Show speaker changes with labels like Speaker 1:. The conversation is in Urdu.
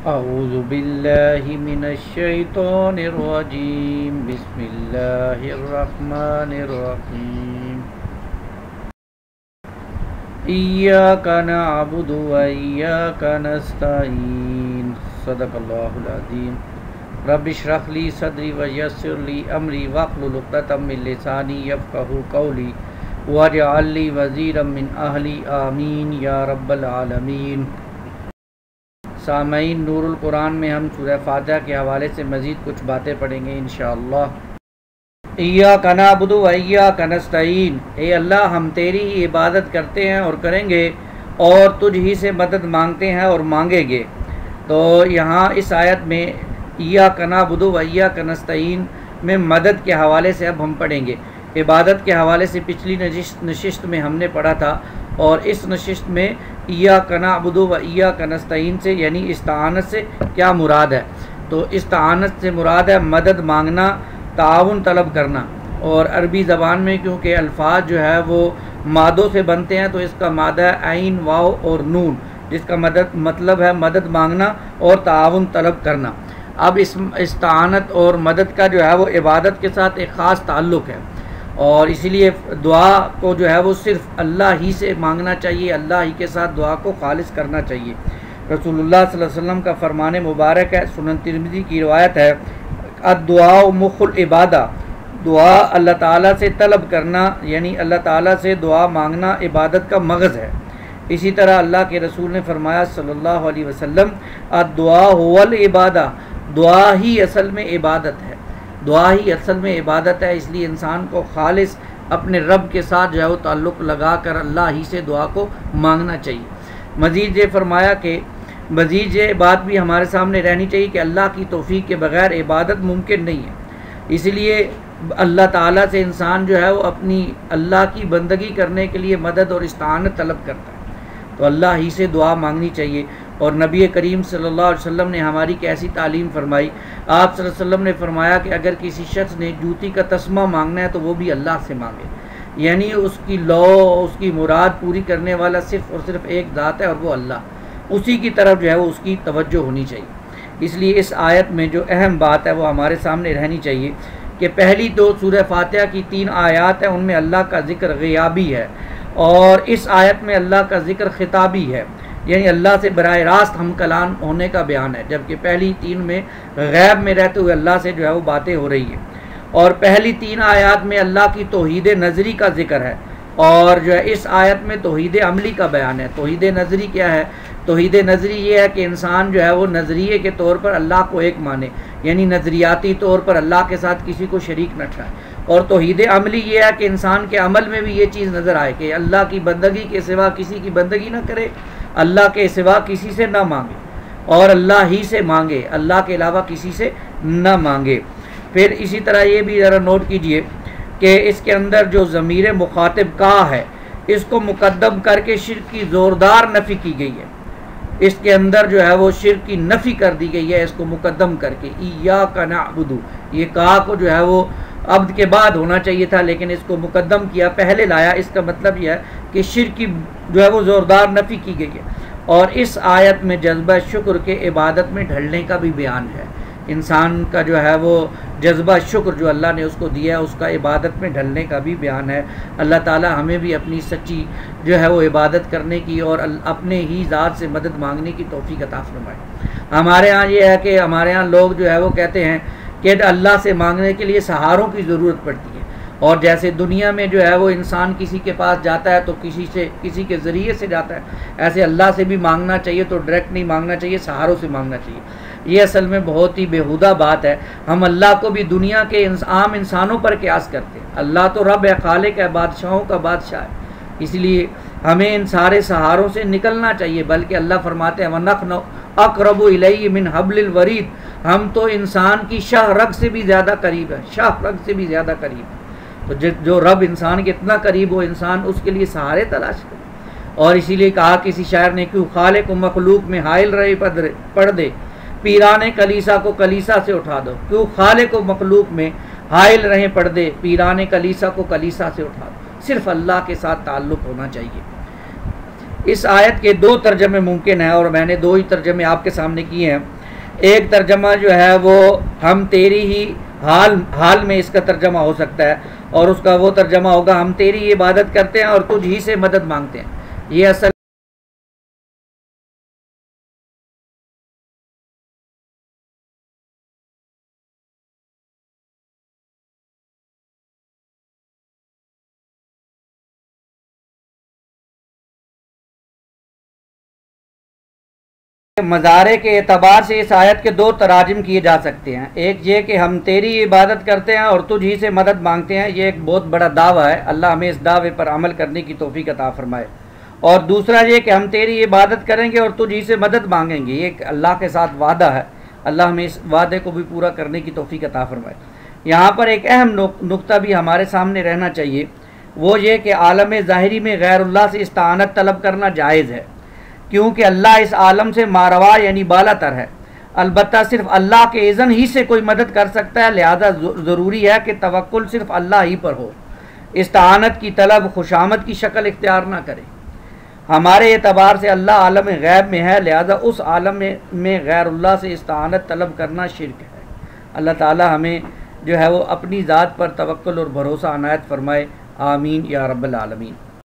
Speaker 1: اعوذ باللہ من الشیطان الرجیم بسم اللہ الرحمن الرحیم ایاک نعبد و ایاک نستعین صدق اللہ العظیم رب اشرح لی صدری ویسر لی امری واحلل عقدۃ من لسانی یفقہوا قولی واجعل لی وزیرا من اہلی آمین یا رب العالمین۔ سامعین، نور القرآن میں ہم سورہ فاتحہ کے حوالے سے مزید کچھ باتیں پڑھیں گے انشاءاللہ۔ ایاک نعبد و ایاک نستعین، اے اللہ ہم تیری ہی عبادت کرتے ہیں اور کریں گے اور تجھ ہی سے مدد مانگتے ہیں اور مانگیں گے۔ تو یہاں اس آیت میں ایاک نعبد و ایاک نستعین میں مدد کے حوالے سے اب ہم پڑھیں گے۔ عبادت کے حوالے سے پچھلی نشست میں ہم نے پڑھا تھا، اور اس نشست میں ایاک نعبد و ایاک نستعین سے یعنی استعانت سے کیا مراد ہے۔ تو استعانت سے مراد ہے مدد مانگنا، تعاون طلب کرنا، اور عربی زبان میں کیونکہ الفاظ جو ہے وہ مادوں سے بنتے ہیں تو اس کا مادہ ہے عین، واو اور نون، جس کا مطلب ہے مدد مانگنا اور تعاون طلب کرنا۔ اب اس استعانت اور مدد کا جو ہے وہ عبادت کے ساتھ ایک خاص تعلق ہے، اور اسی لیے دعا کو جو ہے وہ صرف اللہ ہی سے مانگنا چاہیے، اللہ ہی کے ساتھ دعا کو خالص کرنا چاہیے۔ رسول اللہ صلی اللہ علیہ وسلم کا فرمان مبارک ہے، سنن ترمذی کی روایت ہے، الدعاء مخ العبادہ، دعا اللہ تعالیٰ سے طلب کرنا یعنی اللہ تعالیٰ سے دعا مانگنا عبادت کا مغز ہے۔ اسی طرح اللہ کے رسول نے فرمایا صلی اللہ علیہ وسلم، الدعاء هو العبادہ، دعا ہی اصل میں عبادت ہے، دعا ہی اصل میں عبادت ہے۔ اس لیے انسان کو خالص اپنے رب کے ساتھ جو ہے وہ تعلق لگا کر اللہ ہی سے دعا کو مانگنا چاہیے۔ مزید یہ فرمایا کہ مزید یہ بات بھی ہمارے سامنے رہنی چاہیے کہ اللہ کی توفیق کے بغیر عبادت ممکن نہیں ہے، اس لیے اللہ تعالیٰ سے انسان جو ہے وہ اپنی اللہ کی بندگی کرنے کے لیے مدد اور استعانت طلب کرتا ہے، تو اللہ ہی سے دعا مانگنی چاہیے۔ اور نبی کریم صلی اللہ علیہ وسلم نے ہماری کیسی تعلیم فرمائی، آپ صلی اللہ علیہ وسلم نے فرمایا کہ اگر کسی شخص نے جوتی کا تسمہ مانگنا ہے تو وہ بھی اللہ سے مانگے، یعنی اس کی اس کی مراد پوری کرنے والا صرف اور صرف ایک ذات ہے اور وہ اللہ، اسی کی طرف جو ہے وہ اس کی توجہ ہونی چاہیے۔ اس لیے اس آیت میں جو اہم بات ہے وہ ہمارے سامنے رہنی چاہیے کہ پہلی دو سورہ فاتحہ کی 3 آیات ہیں، ان میں اللہ کا ذکر غیابی ہے، اور اس آیت میں اللہ کا ذکر خطابی ہے، یعنی اللہ سے براہ راست ہم کلام ہونے کا بیان ہے، جبکہ پہلی 3 میں غیب میں رہتے ہوئے اللہ سے جو ہے وہ باتیں ہو رہی ہیں۔ اور پہلی 3 آیات میں اللہ کی توحید نظری کا ذکر ہے، اور جو ہے اس آیت میں توحید عملی کا بیان ہے۔ توحید نظری کیا ہے؟ توحید نظری یہ ہے کہ انسان جو ہے وہ نظریے کے طور پر اللہ کو ایک مانے، یعنی نظریاتی طور پر اللہ کے ساتھ کسی کو شریک نہ ٹھہرائے۔ اور توحید عملی یہ ہے کہ انسان کے عمل میں بھی یہ چیز نظر آئے کہ اللہ کی بندگی کے سوا کسی کی بندگی نہ کرے، اللہ کے سوا کسی سے نہ مانگے، اور اللہ ہی سے مانگے، اللہ کے علاوہ کسی سے نہ مانگے۔ پھر اسی طرح یہ بھی ذرا نوٹ کیجئے کہ اس کے اندر جو ضمیر مخاطب کا ہے اس کو مقدم کر کے شرک کی زوردار نفی کی گئی ہے، اس کے اندر جو ہے وہ شرک کی نفی کر دی گئی ہے، اس کو مقدم کر کے ایاک نعبد، یہ کا کو جو ہے وہ عبد کے بعد ہونا چاہیے تھا لیکن اس کو مقدم کیا، پہلے لایا۔ اس کا مطلب یہ ہے کہ شرک کی جو ہے وہ زوردار نفی کی گئی ہے۔ اور اس آیت میں جذبہ شکر کے عبادت میں ڈھلنے کا بھی بیان ہے، انسان کا جو ہے وہ جذبہ شکر جو اللہ نے اس کو دیا ہے اس کا عبادت میں ڈھلنے کا بھی بیان ہے۔ اللہ تعالی ہمیں بھی اپنی سچی جو ہے وہ عبادت کرنے کی اور اپنے ہی ذات سے مدد مانگنے کی توفیق عطا فرمائے۔ ہمارے ہاں یہ ہے کہ ہمارے ہاں لوگ جو ہے وہ کہتے ہیں کہ اللہ سے مانگنے کے لیے سہاروں کی ضرورت پڑتی ہے، اور جیسے دنیا میں جو ہے وہ انسان کسی کے پاس جاتا ہے تو کسی کے ذریعے سے جاتا ہے، ایسے اللہ سے بھی مانگنا چاہیے تو ڈائریکٹ نہیں مانگنا چاہیے، سہاروں سے مانگنا چاہیے۔ یہ اصل میں بہت ہی بیہودہ بات ہے، ہم اللہ کو بھی دنیا کے عام انسانوں پر قیاس کرتے ہیں۔ اللہ تو رب ہے، خالق ہے، بادشاہوں کا بادشاہ ہے، اس لیے ہمیں ان سارے سہاروں سے نکلنا چاہیے، بلکہ اللہ فرماتے ہیں وَنَحْنُ أَقْرَبُ إِلَيْهِ مِنْ حَبْلِ الْوَرِيدِ، ہم تو انسان کی شاہ رگ سے بھی زیادہ قریب ہے، شاہ رگ سے بھی زیادہ قریب ہے۔ تو جو رب انسان کے اتنا قریب ہو، انسان اس کے لیے سہارے تلاش کرے۔ اور اسی لیے کہا کسی شاعر نے، کیوں خالق و مخلوق میں حائل رہے پڑھ دے، پیران کلیسا کو کلیسا سے اٹھا دو، کیوں خالق و مخلوق میں حائل رہے پردے، پیران کلیسا کو کلیسا سے اٹھا دو۔ صرف اللہ کے ساتھ تعلق ہونا چاہیے۔ اس آیت کے دو ترجمے ممکن ہیں اور میں نے دو ہی ترجمے آپ کے سامنے کیے ہیں۔ ایک ترجمہ جو ہے وہ ہم تیری ہی حال میں اس کا ترجمہ ہو سکتا ہے، اور اس کا وہ ترجمہ ہوگا ہم تیری عبادت کرتے ہیں اور تجھ ہی سے مدد مانگتے ہیں۔ یہ اصل مظاہرے کے اعتبار سے اس آیت کے دو تراجم کیے جا سکتے ہیں۔ ایک یہ کہ ہم تیری عبادت کرتے ہیں اور تجھ ہی سے مدد مانگتے ہیں، یہ ایک بہت بڑا دعویٰ ہے، اللہ ہمیں اس دعوے پر عمل کرنے کی توفیق عطا فرمائے۔ اور دوسرا یہ کہ ہم تیری عبادت کریں گے اور تجھ ہی سے مدد مانگیں گے، یہ ایک اللہ کے ساتھ وعدہ ہے، اللہ ہمیں اس وعدے کو بھی پورا کرنے کی توفیق عطا فرمائے۔ یہاں پر ایک اہم نقطہ بھی ہمارے سامنے رہنا چاہیے، وہ یہ کہ عالم ظاہری میں غیر اللہ سے استعانت طلب کرنا جائز ہے، کیونکہ اللہ اس عالم سے ماروا یعنی بالا تر ہے۔ البتہ صرف اللہ کے اذن ہی سے کوئی مدد کر سکتا ہے، لہذا ضروری ہے کہ توکل صرف اللہ ہی پر ہو، استعانت کی طلب خوشامد کی شکل اختیار نہ کرے۔ ہمارے اعتبار سے اللہ عالم غیب میں ہے، لہذا اس عالم میں غیر اللہ سے استعانت طلب کرنا شرک ہے۔ اللہ تعالی ہمیں جو ہے وہ اپنی ذات پر توکل اور بھروسہ عنایت فرمائے، آمین یا رب العالمین۔